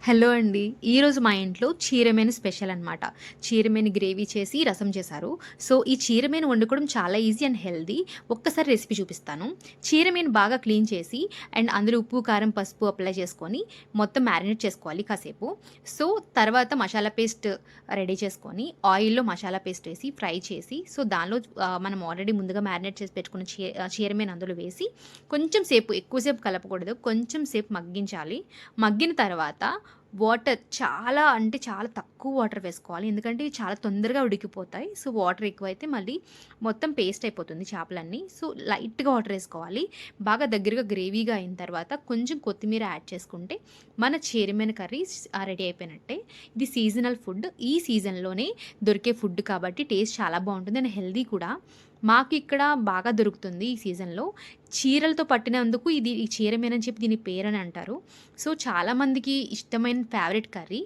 Hello అండి. ఈరోజు మా ఇంట్లో చీరమేను స్పెషల్ అనమాట. చీరమేను గ్రేవీ చేసి రసం చేశారు. సో, ఈ చీరమేను వండుకోవడం చాలా ఈజీ అండ్ హెల్తీ. ఒక్కసారి రెసిపీ చూపిస్తాను. చీరమేను బాగా క్లీన్ చేసి అండ్ అందులో ఉప్పు, కారం, పసుపు అప్లై చేసుకొని మొత్తం మ్యారినేట్ చేసుకోవాలి కాసేపు. సో, తర్వాత మసాలా పేస్ట్ రెడీ చేసుకొని ఆయిల్‌లో మసాలా పేస్ట్ వేసి ఫ్రై చేసి సో, దానిలో మనం ఆల్రెడీ ముందుగా మ్యారినేట్ చేసి పెట్టుకున్న చీరమేను అందులో వేసి కొంచెం సేపు ఎక్కువ సేపు కలపకూడదు. కొంచెం సేపు మగ్గించాలి. మగ్గిన తర్వాత వాటర్ చాలా అంటే చాలా తక్కువ వాటర్ వేసుకోవాలి. ఎందుకంటే ఇవి చాలా తొందరగా ఉడికిపోతాయి. సో, వాటర్ ఎక్కువైతే మళ్ళీ మొత్తం పేస్ట్ అయిపోతుంది చేపలన్నీ. సో, లైట్‌గా వాటర్ ఏసుకోవాలి. బాగా దగ్గరగా గ్రేవీగా అయిన తర్వాత కొంచెం కొత్తిమీర యాడ్ చేసుకుంటే మన చీరమైన కర్రీ రెడీ అయిపోయినట్టే. ఇది సీజనల్ ఫుడ్. ఈ సీజన్‌లోనే దొరికే ఫుడ్ కాబట్టి టేస్ట్ చాలా బావుంటుంది అండ్ హెల్తీ కూడా. మాకు ఇక్కడ బాగా దొరుకుతుంది ఈ సీజన్‌లో. చీరలతో పట్టినందుకు ఇది ఈ చీరమేనని చెప్పి దీని పేరని అంటారు. సో, చాలామందికి ఇష్టమైన ఫేవరెట్ కర్రీ.